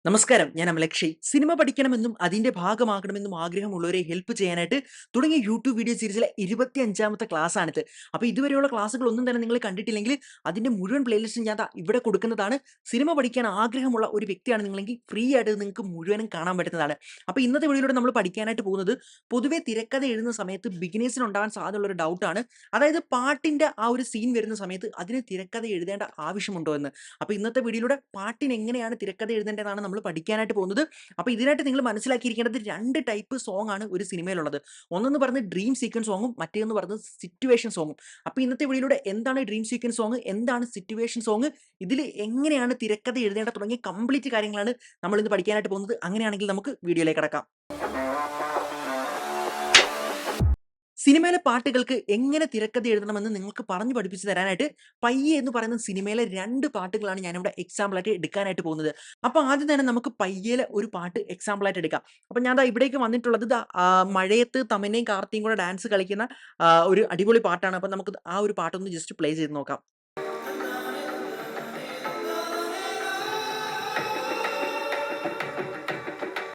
നമസ്കാരം, ഞാൻ അമലക്ഷയ്. സിനിമ പഠിക്കണമെന്നും അതിന്റെ ഭാഗമാകണമെന്നും ആഗ്രഹമുള്ളവരെ ഹെൽപ്പ് ചെയ്യാനായിട്ട് തുടങ്ങിയ യൂട്യൂബ് വീഡിയോ സീരീസിലെ 25ാമത്തെ ക്ലാസ്സാണിത്. അപ്പോൾ ഇതുവരെയുള്ള ക്ലാസ്സുകളൊന്നും തന്നെ നിങ്ങൾ കണ്ടിട്ടില്ലെങ്കിൽ അതിന്റെ മുഴുവൻ പ്ലേലിസ്റ്റും ഞാൻ ദാ ഇവിടെ കൊടുക്കുന്നതാണ്. സിനിമ പഠിക്കാൻ ആഗ്രഹമുള്ള ഒരു വ്യക്തിയാണ് നിങ്ങളെങ്കിൽ ഫ്രീ ആയിട്ട് ഇത് നിങ്ങൾക്ക് മുഴുവനും കാണാൻ പറ്റുന്നതാണ്. അപ്പോൾ ഇന്നത്തെ വീഡിയോയിലൂടെ നമ്മൾ പഠിക്കാനായിട്ട് പോകുന്നത് പൊതുവെ തിരക്കഥ എഴുതുന്ന സമയത്ത് ബിഗിനേഴ്സിന് ഉണ്ടാവാൻ സാധ്യതയുള്ള ഒരു ഡൗട്ടാണ്. അതായത് പാട്ടിന്റെ ആ ഒരു സീൻ വരുന്ന സമയത്ത് അതിന് തിരക്കഥ എഴുതേണ്ട ആവശ്യമുണ്ടോ എന്ന്. അപ്പോൾ ഇന്നത്തെ വീഡിയോയിലൂടെ പാട്ടിന് എങ്ങനെയാണ് തിരക്കഥ എഴുതേണ്ടതെന്നാണ് നമ്മൾ പഠിക്കാനായിട്ട് പോകുന്നത്. അപ്പോൾ ഇതിനായിട്ട് നിങ്ങൾ മനസ്സിലാക്കിയിരിക്കേണ്ടത് 2 ടൈപ്പ് സോങ് ആണ് ഒരു സിനിമയിലുള്ളത്. ഒന്നെന്ന് പറയുന്നത് ഡ്രീം സീക്വൻസ് സോങ്ങും മറ്റേന്ന് പറയുന്നത് സിറ്റുവേഷൻ സോങ്ങും. അപ്പോൾ ഇന്നത്തെ വീഡിയോയിലൂടെ എന്താണ് ഡ്രീം സീക്വൻസ് സോങ്, എന്താണ് സിറ്റുവേഷൻ സോങ്, ഇതിൽ എങ്ങനെയാണ് തിരക്കഥ എഴുതേണ്ടത് തുടങ്ങിയ കംപ്ലീറ്റ് കാര്യങ്ങളാണ് നമ്മൾ ഇന്ന് പഠിക്കാനായിട്ട് പോകുന്നത്. അങ്ങനെയാണെങ്കിൽ നമുക്ക് വീഡിയോയിലേക്ക് കടക്കാം. സിനിമയിലെ പാട്ടുകൾക്ക് എങ്ങനെ തിരക്കഥ എഴുതണമെന്ന് നിങ്ങൾക്ക് പറഞ്ഞു പഠിപ്പിച്ചു തരാനായിട്ട് പയ്യെ എന്ന് പറയുന്ന സിനിമയിലെ 2 പാട്ടുകളാണ് ഞാനിവിടെ എക്സാമ്പിളായിട്ട് എടുക്കാനായിട്ട് പോകുന്നത്. അപ്പോൾ ആദ്യം തന്നെ നമുക്ക് പയ്യേലെ ഒരു പാട്ട് എക്സാമ്പിളായിട്ട് എടുക്കാം. അപ്പോൾ ഞാൻ ദാ ഇവിടേക്ക് വന്നിട്ടുള്ളത് മഴയത്ത് തമന്നയും കാർത്തിയും കൂടെ ഡാൻസ് കളിക്കുന്ന ഒരു അടിപൊളി പാട്ടാണ്. അപ്പോൾ നമുക്ക് ആ ഒരു പാട്ടൊന്ന് ജസ്റ്റ് പ്ലേ ചെയ്ത് നോക്കാം.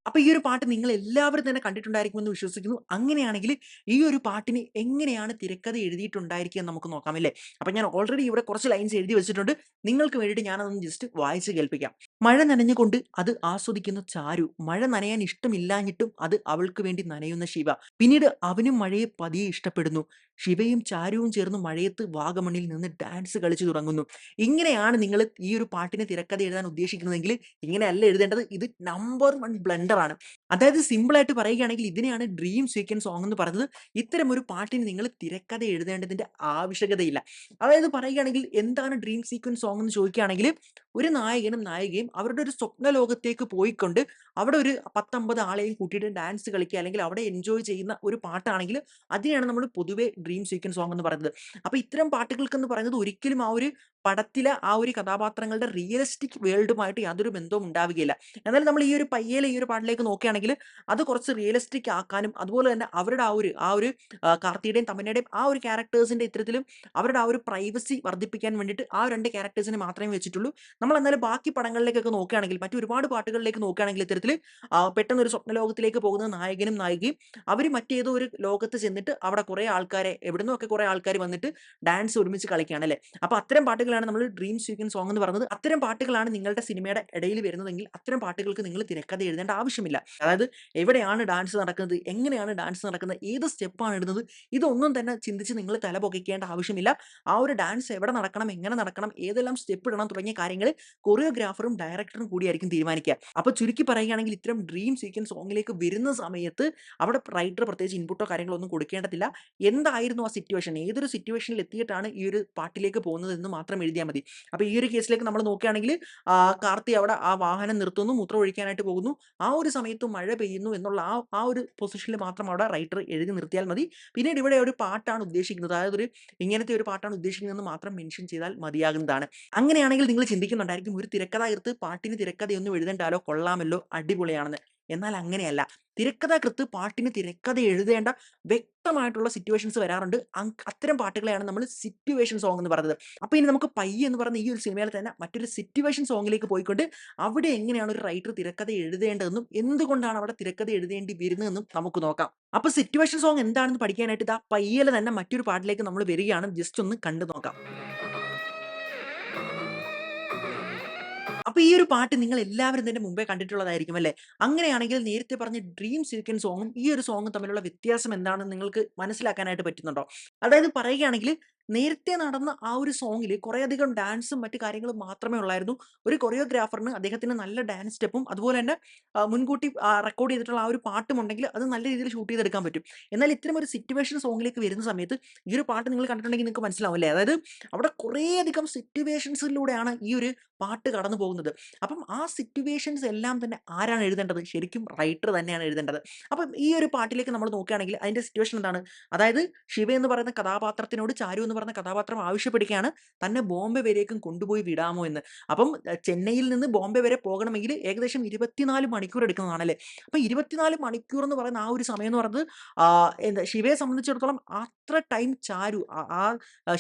അപ്പോൾ ഈ ഒരു പാട്ട് നിങ്ങൾ എല്ലാവരും തന്നെ കണ്ടിട്ടുണ്ടായിരിക്കുമെന്ന് വിശ്വസിക്കുന്നു. അങ്ങനെയാണെങ്കിൽ ഈ ഒരു പാട്ടിന് എങ്ങനെയാണ് തിരക്കഥ എഴുതിയിട്ടുണ്ടായിരിക്കുക എന്ന് നമുക്ക് നോക്കാമല്ലേ. അപ്പോൾ ഞാൻ ഓൾറെഡി ഇവിടെ കുറച്ച് ലൈൻസ് എഴുതി വെച്ചിട്ടുണ്ട്. നിങ്ങൾക്ക് വേണ്ടിയിട്ട് ഞാനതൊന്ന് ജസ്റ്റ് വായിച്ച് കേൾപ്പിക്കാം. മഴ നനഞ്ഞുകൊണ്ട് അത് ആസ്വദിക്കുന്ന ചാരു, മഴ നനയാൻ ഇഷ്ടമില്ലാഞ്ഞിട്ടും അത് അവൾക്ക് വേണ്ടി നനയുന്ന ശിവ. പിന്നീട് അവനും മഴയെ പതിയെ ഇഷ്ടപ്പെടുന്നു. ശിവയും ചാരുവും ചേർന്ന് മഴയത്ത് വാഗമണ്ണിൽ നിന്ന് ഡാൻസ് കളിച്ചു തുടങ്ങുന്നു. ഇങ്ങനെയാണ് നിങ്ങൾ ഈ ഒരു പാട്ടിന് തിരക്കഥ എഴുതാൻ ഉദ്ദേശിക്കുന്നതെങ്കിൽ ഇങ്ങനെയല്ല എഴുതേണ്ടത്. ഇത് നമ്പർ 1 ബ്ലണ്ടർ ആണ്. അതായത് സിമ്പിൾ ആയിട്ട് പറയുകയാണെങ്കിൽ ഇതിനെയാണ് ഡ്രീം സീക്വൻസ് സോങ് എന്ന് പറയുന്നത്. ഇത്തരം ഒരു പാട്ടിന് നിങ്ങൾ തിരക്കഥ എഴുതേണ്ടതിന്റെ ആവശ്യകതയില്ല. അതായത് പറയുകയാണെങ്കിൽ എന്താണ് ഡ്രീം സീക്വൻസ് സോങ് എന്ന് ചോദിക്കുകയാണെങ്കിൽ ഒരു നായകനും നായികയും അവരുടെ ഒരു സ്വപ്ന ലോകത്തേക്ക് പോയിക്കൊണ്ട് അവിടെ ഒരു 10-50 ആളെയും കൂട്ടിയിട്ട് ഡാൻസ് കളിക്കുക അല്ലെങ്കിൽ അവിടെ എൻജോയ് ചെയ്യുന്ന ഒരു പാട്ടാണെങ്കിൽ അതിനെയാണ് നമ്മൾ പൊതുവെ ഡ്രീം സീക്വൻസ് സോങ് എന്ന് പറയുന്നത്. അപ്പോൾ ഇത്തരം പാട്ടുകൾക്ക് എന്ന് പറയുന്നത് ഒരിക്കലും ആ ഒരു പടത്തിലെ ആ ഒരു കഥാപാത്രങ്ങളുടെ റിയലിസ്റ്റിക് വേൾഡുമായിട്ട് യാതൊരു ബന്ധവും ഉണ്ടാവുകയില്ല. എന്നാൽ നമ്മൾ ഈ ഒരു പയ്യേലെ ഈ ഒരു പാട്ടിലേക്ക് നോക്കുകയാണെങ്കിൽ അത് കുറച്ച് റിയലിസ്റ്റിക് ആക്കാനും അതുപോലെ തന്നെ അവരുടെ ആ ഒരു കാർത്തിയുടെയും തമന്നയുടെയും ആ ഒരു ക്യാരക്ടേഴ്സിന്റെ ഇത്തരത്തിലും അവരുടെ ആ ഒരു പ്രൈവസി വർദ്ധിപ്പിക്കാൻ വേണ്ടിയിട്ട് ആ 2 ക്യാരക്ടേഴ്സിനെ മാത്രമേ വെച്ചിട്ടുള്ളൂ. നമ്മൾ എന്നാലും ബാക്കി പടങ്ങളിലേക്കൊക്കെ നോക്കുകയാണെങ്കിൽ മറ്റു ഒരുപാട് പാട്ടുകളിലേക്ക് നോക്കുകയാണെങ്കിൽ ഇത്തരത്തിൽ പെട്ടെന്ന് ഒരു സ്വപ്ന ലോകത്തിലേക്ക് പോകുന്ന നായകനും നായികയും അവർ മറ്റേതോ ഒരു ലോകത്ത് ചെന്നിട്ട് അവിടെ കുറേ ആൾക്കാരെ എവിടുന്നോ ഒക്കെ കുറേ ആൾക്കാർ വന്നിട്ട് ഡാൻസ് ഒരുമിച്ച് കളിക്കുകയാണ് അല്ലേ. അപ്പോൾ അത്തരം പാട്ടുകളാണ് നമ്മൾ ഡ്രീം സീക്വൻസ് സോങ് എന്ന് പറയുന്നത്. അത്തരം പാട്ടുകളാണ് നിങ്ങളുടെ സിനിമയുടെ ഇടയിൽ വരുന്നതെങ്കിൽ അത്തരം പാട്ടുകൾക്ക് നിങ്ങൾ തിരക്കഥ എഴുതേണ്ട ആവശ്യമില്ല. അതായത് എവിടെയാണ് ഡാൻസ് നടക്കുന്നത്, എങ്ങനെയാണ് ഡാൻസ് നടക്കുന്നത്, ഏത് സ്റ്റെപ്പാണ് ഇടുന്നത്, ഇതൊന്നും തന്നെ ചിന്തിച്ച് നിങ്ങൾ തല പുകയ്ക്കേണ്ട ആവശ്യമില്ല. ആ ഒരു ഡാൻസ് എവിടെ നടക്കണം, എങ്ങനെ നടക്കണം, ഏതെല്ലാം സ്റ്റെപ്പ് ഇടണം തുടങ്ങിയ കാര്യങ്ങൾ കൊറിയോഗ്രാഫറും ഡയറക്ടറും കൂടിയായിരിക്കും തീരുമാനിക്കുക. അപ്പോൾ ചുരുക്കി പറയുകയാണെങ്കിൽ ഇത്തരം ഡ്രീം സീക്വൻസ് സോങ്ങിലേക്ക് വരുന്ന സമയത്ത് അവിടെ റൈറ്റർ പ്രത്യേകിച്ച് ഇൻപുട്ടോ കാര്യങ്ങളോ ഒന്നും കൊടുക്കേണ്ടതില്ല. എന്തായിരുന്നു ആ സിറ്റുവേഷൻ, ഏതൊരു സിറ്റുവേഷനിൽ എത്തിയിട്ടാണ് ഈ ഒരു പാട്ടിലേക്ക് പോകുന്നത് എന്ന് മാത്രം എഴുതിയാൽ മതി. അപ്പോൾ ഈ ഒരു കേസിലേക്ക് നമ്മൾ നോക്കുകയാണെങ്കിൽ കാർത്തി അവിടെ ആ വാഹനം നിർത്തുന്നു, മൂത്രം ഒഴിക്കാനായിട്ട് പോകുന്നു. ആ ഒരു സമയത്ത് മഴ പെയ്യുന്നു എന്നുള്ള ആ ഒരു പൊസിഷനിൽ മാത്രം അവിടെ റൈറ്റർ എഴുതി നിർത്തിയാൽ മതി. പിന്നീട് ഇവിടെ ഒരു പാട്ടാണ് ഉദ്ദേശിക്കുന്നത്, അതായത് ഇങ്ങനത്തെ ഒരു പാട്ടാണ് ഉദ്ദേശിക്കുന്നതെന്ന് മാത്രം മെൻഷൻ ചെയ്താൽ മതിയാകുന്നതാണ്. അങ്ങനെയാണെങ്കിൽ നിങ്ങൾ ചിന്തിക്കുന്നുണ്ടായിരിക്കും ഒരു തിരക്കഥാകൃത്ത് പാട്ടിന് തിരക്കഥയൊന്നും എഴുതേണ്ടാലോ, കൊള്ളാമല്ലോ, അടിപൊളിയാണെന്ന്. എന്നാൽ അങ്ങനെയല്ല. തിരക്കഥാകൃത്ത് പാട്ടിന് തിരക്കഥ എഴുതേണ്ട വ്യക്തമായിട്ടുള്ള സിറ്റുവേഷൻസ് വരാറുണ്ട്. അത്തരം പാട്ടുകളെയാണ് നമ്മൾ സിറ്റുവേഷൻ സോങ് എന്ന് പറയുന്നത്. അപ്പോൾ ഇനി നമുക്ക് പയ്യെ എന്ന് പറയുന്ന ഈ ഒരു സിനിമയിൽ തന്നെ മറ്റൊരു സിറ്റുവേഷൻ സോങ്ങിലേക്ക് പോയിക്കൊണ്ട് അവിടെ എങ്ങനെയാണ് ഒരു റൈറ്റർ തിരക്കഥ എഴുതേണ്ടതെന്നും എന്തുകൊണ്ടാണ് അവിടെ തിരക്കഥ എഴുതേണ്ടി വരുന്നതെന്നും നമുക്ക് നോക്കാം. അപ്പോൾ സിറ്റുവേഷൻ സോങ് എന്താണെന്ന് പഠിക്കാനായിട്ട് ഇതാ പയ്യലെ തന്നെ മറ്റൊരു പാട്ടിലേക്ക് നമ്മൾ വരികയാണ്. ജസ്റ്റ് ഒന്ന് കണ്ടു നോക്കാം. അപ്പോൾ ഈ ഒരു പാട്ട് നിങ്ങൾ എല്ലാവരും തന്നെ മുമ്പേ കണ്ടിട്ടുള്ളതായിരിക്കും അല്ലേ? അങ്ങനെയാണെങ്കിൽ നേരത്തെ പറഞ്ഞ ഡ്രീം സീക്വൻസ് സോങ്ങും ഈ ഒരു സോങ്ങും തമ്മിലുള്ള വ്യത്യാസം എന്താണെന്ന് നിങ്ങൾക്ക് മനസ്സിലാക്കാനായിട്ട് പറ്റുന്നുണ്ടോ? അതായത് പറയുകയാണെങ്കിൽ നേരത്തെ നടന്ന ആ ഒരു സോങ്ങിൽ കുറേയധികം ഡാൻസും മറ്റു കാര്യങ്ങളും മാത്രമേ ഉള്ളായിരുന്നു. ഒരു കൊറിയോഗ്രാഫറിന് അദ്ദേഹത്തിന് നല്ല ഡാൻസ് സ്റ്റെപ്പും അതുപോലെ തന്നെ മുൻകൂട്ടി റെക്കോർഡ് ചെയ്തിട്ടുള്ള ആ ഒരു പാട്ടും ഉണ്ടെങ്കിൽ അത് നല്ല രീതിയിൽ ഷൂട്ട് ചെയ്തെടുക്കാൻ പറ്റും. എന്നാൽ ഇത്തരം ഒരു സിറ്റുവേഷൻ സോങ്ങിലേക്ക് വരുന്ന സമയത്ത് ഈ ഒരു പാട്ട് നിങ്ങൾ കണ്ടിട്ടുണ്ടെങ്കിൽ നിങ്ങൾക്ക് മനസ്സിലാവും അല്ലേ? അതായത് അവിടെ കുറേയധികം സിറ്റുവേഷൻസിലൂടെയാണ് ഈ ഒരു പാട്ട് കടന്നു പോകുന്നത്. അപ്പം ആ സിറ്റുവേഷൻസ് എല്ലാം തന്നെ ആരാണ് എഴുതേണ്ടത്? ശരിക്കും റൈറ്റർ തന്നെയാണ് എഴുതേണ്ടത്. അപ്പം ഈ ഒരു പാട്ടിലേക്ക് നമ്മൾ നോക്കുകയാണെങ്കിൽ അതിന്റെ സിറ്റുവേഷൻ എന്താണ്? അതായത് ശിവ എന്ന് പറയുന്ന കഥാപാത്രത്തിനോട് ചാരു എന്ന് എന്ന് പറഞ്ഞ കഥാപാത്രം ആവശ്യപ്പെടുകയാണ് തന്നെ ബോംബെ വരേക്കും കൊണ്ടുപോയി വിടാമോ എന്ന്. അപ്പം ചെന്നൈയിൽ നിന്ന് ബോംബെ വരെ പോകണമെങ്കിൽ ഏകദേശം 24 മണിക്കൂർ എടുക്കുന്നതാണല്ലേ. അപ്പൊ 24 മണിക്കൂർ എന്ന് പറയുന്ന ആ ഒരു സമയം എന്ന് പറയുന്നത് എന്താ ശിവയെ സംബന്ധിച്ചിടത്തോളം അത്ര ടൈം ചാരു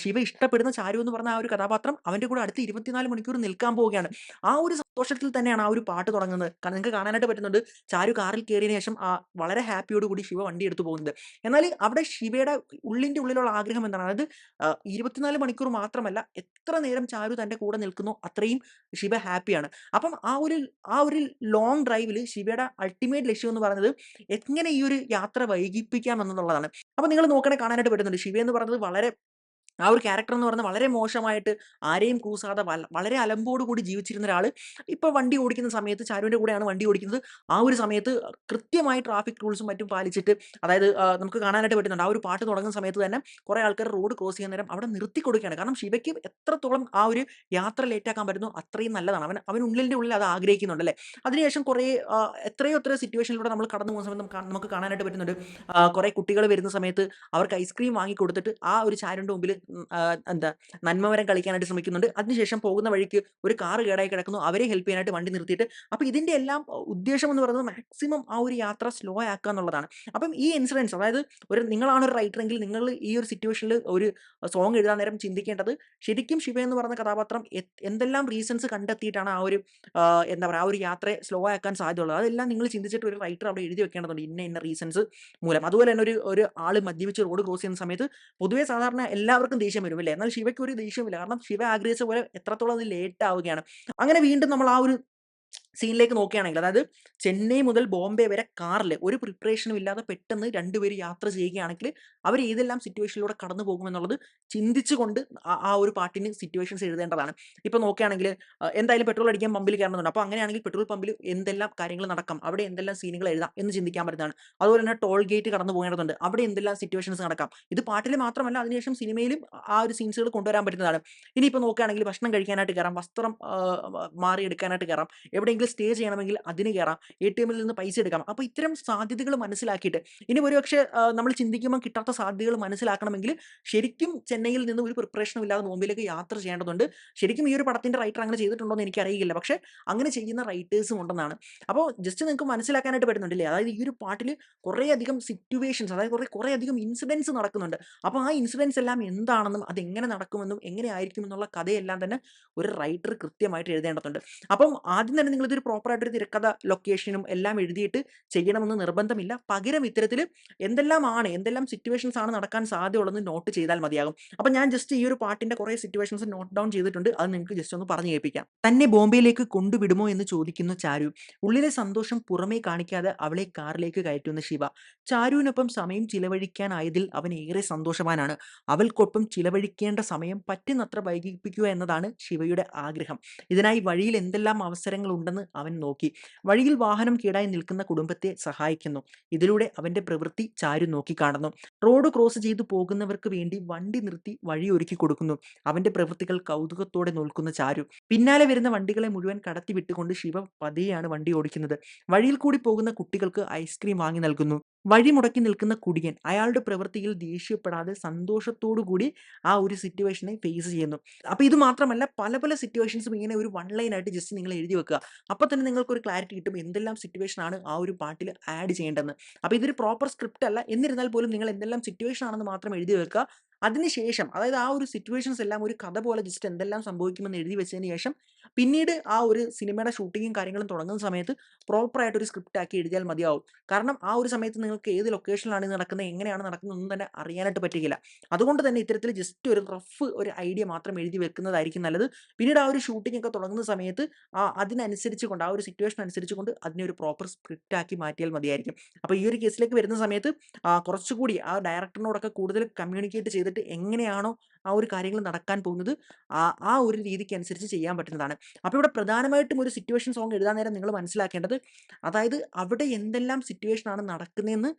ശിവ ഇഷ്ടപ്പെടുന്ന ചാരു എന്ന് പറഞ്ഞ ആ ഒരു കഥാപാത്രം അവന്റെ കൂടെ അടുത്ത് 24 മണിക്കൂർ നിൽക്കാൻ പോവുകയാണ്. ആ ഒരു സന്തോഷത്തിൽ തന്നെയാണ് ആ ഒരു പാട്ട് തുടങ്ങുന്നത്. നിങ്ങൾക്ക് കാണാനായിട്ട് പറ്റുന്നുണ്ട്. ചാരു കാറിൽ കയറിയതിന് ശേഷം വളരെ ഹാപ്പിയോട് കൂടി ശിവ വണ്ടി എടുത്തു പോകുന്നത്. എന്നാൽ അവിടെ ശിവയുടെ ഉള്ളിന്റെ ഉള്ളിലുള്ള ആഗ്രഹം എന്താണ്? അതായത് 24 മണിക്കൂർ മാത്രമല്ല, എത്ര നേരം ചാരു തന്റെ കൂടെ നിൽക്കുന്നോ അത്രയും ശിവ ഹാപ്പിയാണ്. അപ്പം ആ ഒരു ലോങ് ഡ്രൈവില് ശിവയുടെ അൾട്ടിമേറ്റ് ലക്ഷ്യം എന്ന് പറയുന്നത് എങ്ങനെ ഈ ഒരു യാത്ര വൈകിപ്പിക്കാം എന്നുള്ളതാണ്. അപ്പൊ നിങ്ങൾ നോക്കണേ കാണാനായിട്ട് പറ്റുന്നുണ്ട്. ശിവ എന്ന് പറയുന്നത് വളരെ ആ ഒരു ക്യാരക്ടർ എന്ന് പറയുന്നത് വളരെ മോശമായിട്ട് ആരെയും കൂസാതെ വളരെ അലമ്പോട് കൂടി ജീവിച്ചിരുന്ന ഒരാള് ഇപ്പൊ വണ്ടി ഓടിക്കുന്ന സമയത്ത് ചാരുവിന്റെ കൂടെയാണ് വണ്ടി ഓടിക്കുന്നത്. ആ ഒരു സമയത്ത് കൃത്യമായി ട്രാഫിക് റൂൾസും മറ്റും പാലിച്ചിട്ട് അതായത് നമുക്ക് കാണാനായിട്ട് പറ്റുന്നുണ്ട്. ആ ഒരു പാട്ട് തുടങ്ങുന്ന സമയത്ത് തന്നെ കുറെ ആൾക്കാർ റോഡ് ക്രോസ് ചെയ്യുന്ന നേരം അവിടെ നിർത്തി കൊടുക്കുകയാണ്. കാരണം ശിവയ്ക്ക് എത്രത്തോളം ആ ഒരു യാത്ര ലേറ്റ് ആക്കാൻ പറ്റുന്നു അത്രയും നല്ലതാണ്. അവൻ ഉള്ളിന്റെ ഉള്ളിൽ അത് ആഗ്രഹിക്കുന്നുണ്ട് അല്ലേ. അതിനുശേഷം കുറെ എത്രയോ സിറ്റുവേഷനിലൂടെ നമ്മൾ കടന്നു പോകുന്ന സമയത്ത് നമുക്ക് കാണാനായിട്ട് പറ്റുന്നുണ്ട്. കുറെ കുട്ടികൾ വരുന്ന സമയത്ത് അവർക്ക് ഐസ്ക്രീം വാങ്ങി കൊടുത്തിട്ട് ആ ഒരു ചാരുവിന്റെ മുമ്പിൽ എന്താ നന്മമരം കളിക്കാനായിട്ട് ശ്രമിക്കുന്നുണ്ട്. അതിനുശേഷം പോകുന്ന വഴിക്ക് ഒരു കാറ് കേടായി കിടക്കുന്നു. അവരെ ഹെൽപ്പ് ചെയ്യാനായിട്ട് വണ്ടി നിർത്തിയിട്ട് അപ്പൊ ഇതിന്റെ എല്ലാം ഉദ്ദേശം എന്ന് പറയുന്നത് മാക്സിമം ആ ഒരു യാത്ര സ്ലോ ആക്കുക എന്നുള്ളതാണ്. അപ്പം ഈ ഇൻസിഡൻസ് അതായത് നിങ്ങളാണ് ഒരു റൈറ്റർ എങ്കിൽ നിങ്ങൾ ഈ ഒരു സിറ്റുവേഷനിൽ ഒരു സോങ് എഴുതാൻ നേരം ചിന്തിക്കേണ്ടത് ശരിക്കും ശിവ എന്ന് പറയുന്ന കഥാപാത്രം എന്തെല്ലാം റീസൺസ് കണ്ടെത്തിയിട്ടാണ് ആ ഒരു എന്താ പറയുക ആ ഒരു യാത്രയെ സ്ലോ ആക്കാൻ സാധ്യതയുള്ളത്. അതെല്ലാം നിങ്ങൾ ചിന്തിച്ചിട്ട് ഒരു റൈറ്റർ അവിടെ എഴുതി വെക്കേണ്ടതുണ്ട്. ഇന്ന റീസൺസ് മൂലം. അതുപോലെ തന്നെ ഒരു ആള് മദ്യപിച്ച് റോഡ് ക്രോസ് ചെയ്യുന്ന സമയത്ത് പൊതുവെ സാധാരണ എല്ലാവർക്കും ദേഷ്യം വരും അല്ലേ. എന്നാൽ ശിവയ്ക്ക് ഒരു ദേഷ്യമില്ല. കാരണം ശിവ ആഗ്രഹിച്ച പോലെ എത്രത്തോളം അത് ലേറ്റ് ആവുകയാണ്. അങ്ങനെ വീണ്ടും നമ്മൾ ആ ഒരു സീനിലേക്ക് നോക്കുകയാണെങ്കിൽ അതായത് ചെന്നൈ മുതൽ ബോംബെ വരെ കാറിൽ ഒരു പ്രിപ്പറേഷനും ഇല്ലാതെ പെട്ടെന്ന് രണ്ടുപേര് യാത്ര ചെയ്യുകയാണെങ്കിൽ അവർ ഏതെല്ലാം സിറ്റുവേഷനിലൂടെ കടന്നു പോകുമെന്നുള്ളത് ചിന്തിച്ചുകൊണ്ട് ആ ഒരു പാട്ടിന് സിറ്റുവേഷൻസ് എഴുതേണ്ടതാണ്. ഇപ്പൊ നോക്കുകയാണെങ്കിൽ എന്തായാലും പെട്രോൾ അടിക്കാൻ പമ്പിൽ കയറണമെന്നുണ്ട്. അപ്പോൾ അങ്ങനെയാണെങ്കിൽ പെട്രോൾ പമ്പിൽ എന്തെല്ലാം കാര്യങ്ങൾ നടക്കാം, അവിടെ എന്തെല്ലാം സീനുകൾ എഴുതാം എന്ന് ചിന്തിക്കാൻ പറ്റുന്നതാണ്. അതുപോലെ തന്നെ ടോൾ ഗേറ്റ് കടന്നു പോകേണ്ടതുണ്ട്, അവിടെ എന്തെല്ലാം സിറ്റുവേഷൻസ് നടക്കാം. ഇത് പാട്ടിൽ മാത്രമല്ല അതിനുശേഷം സിനിമയിലും ആ ഒരു സീൻസുകൾ കൊണ്ടുവരാൻ പറ്റുന്നതാണ്. ഇനിയിപ്പോൾ നോക്കുകയാണെങ്കിൽ ഭക്ഷണം കഴിക്കാനായിട്ട് കയറാം, വസ്ത്രം മാറിയെടുക്കാനായിട്ട് കയറാം, എവിടെയെങ്കിലും സ്റ്റേ ചെയ്യണമെങ്കിൽ അതിന് കയറാം, ATM-ൽ നിന്ന് പൈസ എടുക്കാം. അപ്പോൾ ഇത്തരം സാധ്യതകൾ മനസ്സിലാക്കിയിട്ട് ഇനി ഒരുപക്ഷെ നമ്മൾ ചിന്തിക്കുമ്പോൾ കിട്ടാത്ത സാധ്യതകൾ മനസ്സിലാക്കണമെങ്കിൽ ശരിക്കും ചെന്നൈയിൽ നിന്ന് ഒരു പ്രിപ്പറേഷനും ഇല്ലാതെ ബോംബെയിലേക്ക് യാത്ര ചെയ്യേണ്ടതുണ്ട്. ശരിക്കും ഈ ഒരു പടത്തിന്റെ റൈറ്റർ അങ്ങനെ ചെയ്തിട്ടുണ്ടോ എന്ന് എനിക്കറിയില്ല. പക്ഷേ അങ്ങനെ ചെയ്യുന്ന റൈറ്റേഴ്സും ഉണ്ടെന്നാണ്. അപ്പോൾ ജസ്റ്റ് നിങ്ങൾക്ക് മനസ്സിലാക്കാനായിട്ട് പറ്റുന്നുണ്ടല്ലേ. അതായത് ഈ ഒരു പാട്ടിൽ കുറേയധികം സിറ്റുവേഷൻസ് അതായത് കുറേയധികം ഇൻസിഡൻസ് നടക്കുന്നുണ്ട്. അപ്പോൾ ആ ഇൻസിഡൻസ് എല്ലാം എന്താണെന്നും അതെങ്ങനെ നടക്കുമെന്നും എങ്ങനെ ആയിരിക്കും എന്നുള്ള കഥയെല്ലാം തന്നെ ഒരു റൈറ്റർ കൃത്യമായിട്ട് എഴുതേണ്ടതുണ്ട്. അപ്പം ആദ്യം തന്നെ നിങ്ങളിതൊരു പ്രോപ്പറായിട്ടൊരു തിരക്കഥ ലൊക്കേഷനും എല്ലാം എഴുതിയിട്ട് ചെയ്യണമെന്ന് നിർബന്ധമില്ല. പകരം ഇത്തരത്തിൽ എന്തെല്ലാം സിറ്റുവേഷൻസ് ആണ് നടക്കാൻ സാധ്യതയുള്ളതെന്ന് നോട്ട് ചെയ്താൽ മതിയാകും. അപ്പം ഞാൻ ജസ്റ്റ് ഈ ഒരു പാട്ടിന്റെ കുറേ സിറ്റുവേഷൻസ് നോട്ട് ഡൗൺ ചെയ്തിട്ടുണ്ട്. അത് നിങ്ങൾക്ക് ജസ്റ്റ് ഒന്ന് പറഞ്ഞു കേൾപ്പിക്കാം. തന്നെ ബോംബെയിലേക്ക് കൊണ്ടുവിടുമോ എന്ന് ചോദിക്കുന്ന ചാരു. ഉള്ളിലെ സന്തോഷം പുറമേ കാണിക്കാതെ അവളെ കാറിലേക്ക് കയറ്റുന്ന ശിവ. ചാരുവിനൊപ്പം സമയം ചിലവഴിക്കാനായതിൽ അവൻ ഏറെ സന്തോഷവാനാണ്. അവൾക്കൊപ്പം ചിലവഴിക്കേണ്ട സമയം പറ്റുന്നത്ര വൈകിപ്പിക്കുക എന്നതാണ് ശിവയുടെ ആഗ്രഹം. ഇതിനായി വഴിയിൽ എന്തെല്ലാം അവസരങ്ങൾ ഉണ്ടെന്ന് അവൻ നോക്കി. വഴിയിൽ വാഹനം കേടായി നിൽക്കുന്ന കുടുംബത്തെ സഹായിക്കുന്നു. ഇതിലൂടെ അവന്റെ പ്രവൃത്തി ചാരു നോക്കിക്കാണുന്നു. റോഡ് ക്രോസ് ചെയ്തു പോകുന്നവർക്ക് വേണ്ടി വണ്ടി നിർത്തി വഴി ഒരുക്കി കൊടുക്കുന്നു. അവന്റെ പ്രവൃത്തികൾ കൗതുകത്തോടെ നോക്കുന്ന ചാരു. പിന്നാലെ വരുന്ന വണ്ടികളെ മുഴുവൻ കടത്തി വിട്ടുകൊണ്ട് ശിവ പതിയെയാണ് വണ്ടി ഓടിക്കുന്നത്. വഴിയിൽ കൂടി പോകുന്ന കുട്ടികൾക്ക് ഐസ്ക്രീം വാങ്ങി നൽകുന്നു. വഴി മുടക്കി നിൽക്കുന്ന കുടിയൻ അയാളുടെ പ്രവൃത്തിയിൽ ദേഷ്യപ്പെടാതെ സന്തോഷത്തോടു കൂടി ആ ഒരു സിറ്റുവേഷനെ ഫേസ് ചെയ്യുന്നു. അപ്പോൾ ഇത് മാത്രമല്ല പല സിറ്റുവേഷൻസും ഇങ്ങനെ ഒരു വൺ ലൈൻ ആയിട്ട് ജസ്റ്റ് നിങ്ങൾ എഴുതി വെക്കുക. അപ്പോൾ തന്നെ നിങ്ങൾക്ക് ഒരു ക്ലാരിറ്റി കിട്ടും എന്തെല്ലാം സിറ്റുവേഷൻ ആണ് ആ ഒരു പാട്ടിൽ ആഡ് ചെയ്യേണ്ടതെന്ന്. അപ്പോൾ ഇതൊരു പ്രോപ്പർ സ്ക്രിപ്റ്റ് അല്ല, എന്നിരുന്നാൽ പോലും നിങ്ങൾ എന്തെല്ലാം സിറ്റുവേഷൻ ആണെന്ന് മാത്രം എഴുതി വെക്കുക. അതിനുശേഷം അതായത് ആ ഒരു സിറ്റുവേഷൻസ് എല്ലാം ഒരു കഥ പോലെ ജസ്റ്റ് എന്തെല്ലാം സംഭവിക്കുമെന്ന് എഴുതി വെച്ചതിന് ശേഷം പിന്നീട് ആ ഒരു സിനിമയുടെ ഷൂട്ടിങ്ങും കാര്യങ്ങളും തുടങ്ങുന്ന സമയത്ത് പ്രോപ്പറായിട്ട് ഒരു സ്ക്രിപ്റ്റ് ആക്കി എഴുതിയാൽ മതിയാവും. കാരണം ആ ഒരു സമയത്ത് നിങ്ങൾക്ക് ഏത് ലൊക്കേഷനിലാണ് ഇത് നടക്കുന്നത്, എങ്ങനെയാണ് നടക്കുന്നത് ഒന്നും തന്നെ അറിയാനായിട്ട് പറ്റുകയില്ല. അതുകൊണ്ട് തന്നെ ഇത്തരത്തിൽ ജസ്റ്റ് ഒരു റഫ് ഒരു ഐഡിയ മാത്രം എഴുതി വെക്കുന്നതായിരിക്കും നല്ലത്. പിന്നീട് ആ ഒരു ഷൂട്ടിംഗ് ഒക്കെ തുടങ്ങുന്ന സമയത്ത് അതിനനുസരിച്ച് കൊണ്ട് ആ ഒരു സിറ്റുവേഷൻ അനുസരിച്ച് കൊണ്ട് അതിനെ ഒരു പ്രോപ്പർ സ്ക്രിപ്റ്റ് ആക്കി മാറ്റിയാൽ മതിയായിരിക്കും. അപ്പോൾ ഈ ഒരു കേസിലേക്ക് വരുന്ന സമയത്ത് കുറച്ചുകൂടി ആ ഡയറക്ടറിനോടൊക്കെ കൂടുതൽ കമ്മ്യൂണിക്കേറ്റ് ചെയ്തിട്ട് എങ്ങനെയാണോ ആ ഒരു കാര്യങ്ങൾ നടക്കാൻ പോകുന്നത് ആ ഒരു രീതിക്ക് അനുസരിച്ച് ചെയ്യാൻ പറ്റുന്നതാണ്. അപ്പോൾ ഇവിടെ പ്രധാനമായിട്ടും ഒരു സിറ്റുവേഷൻ സോങ് എഴുതാൻ നേരം നിങ്ങൾ മനസ്സിലാക്കേണ്ടത് അതായത് അവിടെ എന്തെല്ലാം സിറ്റുവേഷൻ ആണ് നടക്കുന്നതെന്ന്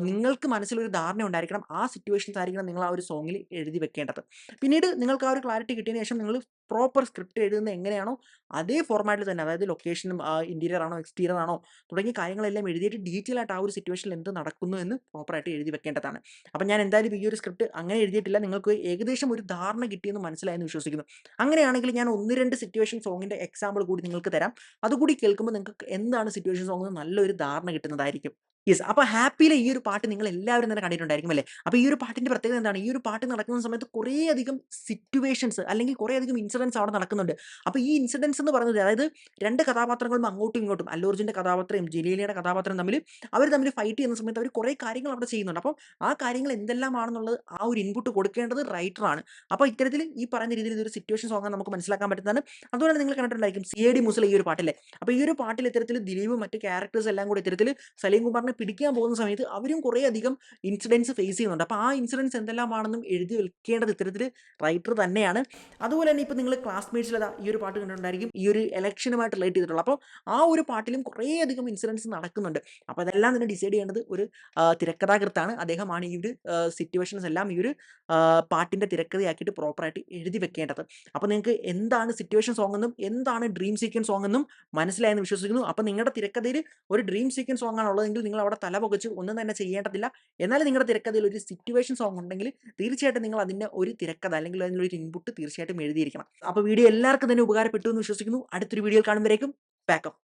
നിങ്ങൾക്ക് മനസ്സിലൊരു ധാരണ ഉണ്ടായിരിക്കണം. ആ സിറ്റുവേഷൻസ് ആയിരിക്കണം നിങ്ങൾ ആ ഒരു സോങ്ങിൽ എഴുതി വെക്കേണ്ടത്. പിന്നീട് നിങ്ങൾക്ക് ആ ഒരു ക്ലാരിറ്റി കിട്ടിയതിന് ശേഷം നിങ്ങൾ പ്രോപ്പർ സ്ക്രിപ്റ്റ് എഴുതുന്നത് എങ്ങനെയാണോ അതേ ഫോർമാറ്റിൽ തന്നെ, അതായത് ലൊക്കേഷനും ഇന്റീരിയർ ആണോ എക്സ്റ്റീരിയർ ആണോ തുടങ്ങിയ കാര്യങ്ങളെല്ലാം എഴുതിയിട്ട് ഡീറ്റെയിൽ ആയിട്ട് ആ ഒരു സിറ്റുവേഷനിൽ എന്ത് നടക്കുന്നു എന്ന് പ്രോപ്പറായിട്ട് എഴുതി വെക്കേണ്ടതാണ്. അപ്പം ഞാൻ എന്തായാലും ഈ ഒരു സ്ക്രിപ്റ്റ് അങ്ങനെ എഴുതിയിട്ടില്ല. നിങ്ങൾക്ക് ഏകദേശം ഒരു ധാരണ കിട്ടിയെന്ന് മനസ്സിലായെന്ന് വിശ്വസിക്കുന്നു. അങ്ങനെയാണെങ്കിൽ ഞാൻ 1, 2 സിറ്റുവേഷൻ സോങ്ങിന്റെ എക്സാമ്പിൾ കൂടി നിങ്ങൾക്ക് തരാം. അതുകൂടി കേൾക്കുമ്പോൾ നിങ്ങൾക്ക് എന്താണ് സിറ്റുവേഷൻ സോങ് എന്ന് നല്ലൊരു ധാരണ കിട്ടുന്നതായിരിക്കും. യെസ്. അപ്പൊ ഹാപ്പിയിലെ ഈ ഒരു പാട്ട് നിങ്ങൾ എല്ലാവരും തന്നെ കണ്ടിട്ടുണ്ടായിരിക്കും അല്ലേ? അപ്പൊ ഈ ഒരു പാട്ടിന്റെ പ്രത്യേകത എന്താണ്? ഈ ഒരു പാട്ട് നടക്കുന്ന സമയത്ത് കുറേയധികം സിറ്റുവേഷൻസ് അല്ലെങ്കിൽ കുറേയധികം ഇൻസിഡന്റ്സ് അവിടെ നടക്കുന്നുണ്ട്. അപ്പൊ ഈ ഇൻസിഡന്റ്സ് എന്ന് പറയുന്നത്, അതായത് 2 കഥാപാത്രങ്ങളും അങ്ങോട്ടും ഇങ്ങോട്ടും, അല്ലു അർജുന്റെ കഥാപാത്രവും ജലീലയുടെ കഥാപാത്രവും അവർ തമ്മിൽ ഫൈറ്റ് ചെയ്യുന്ന സമയത്ത് അവർ കുറേ കാര്യങ്ങൾ അവിടെ ചെയ്യുന്നുണ്ട്. അപ്പം ആ കാര്യങ്ങൾ എന്തെല്ലാമാണെന്നുള്ളത് ആ ഒരു ഇൻപുട്ട് കൊടുക്കേണ്ടത് റൈറ്ററാണ്. അപ്പോൾ ഇത്തരത്തിൽ ഈ പറയുന്ന രീതിയിൽ ഇതൊരു സിറ്റുവേഷൻ സോങ് ആണെന്ന് നമുക്ക് മനസ്സിലാക്കാൻ പറ്റുന്നതാണ്. അതുപോലെ തന്നെ നിങ്ങൾ കണ്ടിട്ടുണ്ടായിരിക്കും സി.ഐ.ഡി മൂസ ഈ ഒരു പാട്ടല്ലേ? അപ്പോൾ ഈ ഒരു പാട്ടിൽ ഇത്തരത്തിൽ ദിലീപും മറ്റ് ക്യാരക്ടേഴ്സ് എല്ലാം കൂടി ഇത്തരത്തിൽ സലീം കുമാറിനെ പിടിക്കാൻ പോകുന്ന സമയത്ത് അവരും കുറേയധികം ഇൻസിഡൻസ് ഫേസ് ചെയ്യുന്നുണ്ട്. അപ്പോൾ ആ ഇൻസിഡൻസ് എന്തെല്ലാമാണെന്നും എഴുതി വെക്കേണ്ടത് ഇത്തരത്തിൽ റൈറ്റർ തന്നെയാണ്. അതുപോലെ തന്നെ ഇപ്പോൾ നിങ്ങൾ ക്ലാസ്മേറ്റ്സിൽ ഈ ഒരു പാട്ട് കണ്ടിട്ടുണ്ടായിരിക്കും. ഈ ഒരു ഇലക്ഷനുമായിട്ട് റിലേറ്റ് ചെയ്തിട്ടുള്ള. അപ്പോൾ ആ ഒരു പാട്ടിലും കുറേയധികം ഇൻസിഡൻസ് നടക്കുന്നുണ്ട്. അപ്പോൾ അതെല്ലാം തന്നെ ഡിസൈഡ് ചെയ്യേണ്ടത് ഒരു തിരക്കഥാകൃത്താണ്. അദ്ദേഹമാണ് ഈ ഒരു സിറ്റുവേഷൻസ് എല്ലാം ഈ ഒരു പാട്ടിന്റെ തിരക്കഥയാക്കിയിട്ട് പ്രോപ്പറായിട്ട് എഴുതി വെക്കേണ്ടത്. അപ്പോൾ നിങ്ങൾക്ക് എന്താണ് സിറ്റുവേഷൻ സോങ് എന്നും എന്താണ് ഡ്രീം സീക്വൻസ് സോങ് എന്നും മനസ്സിലായെന്ന് വിശ്വസിക്കുന്നു. അപ്പോൾ നിങ്ങളുടെ തിരക്കഥയിൽ ഒരു ഡ്രീം സീക്വൻസ് സോങ് ആണ് ഉള്ളതെങ്കിൽ നിങ്ങൾ അവിടെ തല പുകച്ച് ഒന്നും തന്നെ ചെയ്യേണ്ടതില്ല. എന്നാൽ നിങ്ങളുടെ തിരക്കഥയിൽ ഒരു സിറ്റുവേഷൻ സോങ് ഉണ്ടെങ്കിൽ തീർച്ചയായിട്ടും നിങ്ങൾ അതിന്റെ ഒരു തിരക്കഥ അല്ലെങ്കിൽ അതിനൊരു ഇൻപുട്ട് തീർച്ചയായിട്ടും എഴുതിയിരിക്കണം. അപ്പോൾ വീഡിയോ എല്ലാവർക്കും തന്നെ ഉപകാരപ്പെട്ടു എന്ന് വിശ്വസിക്കുന്നു. അടുത്തൊരു വീഡിയോയിൽ കാണുമ്പോഴേക്കും ബാക്കപ്പ്.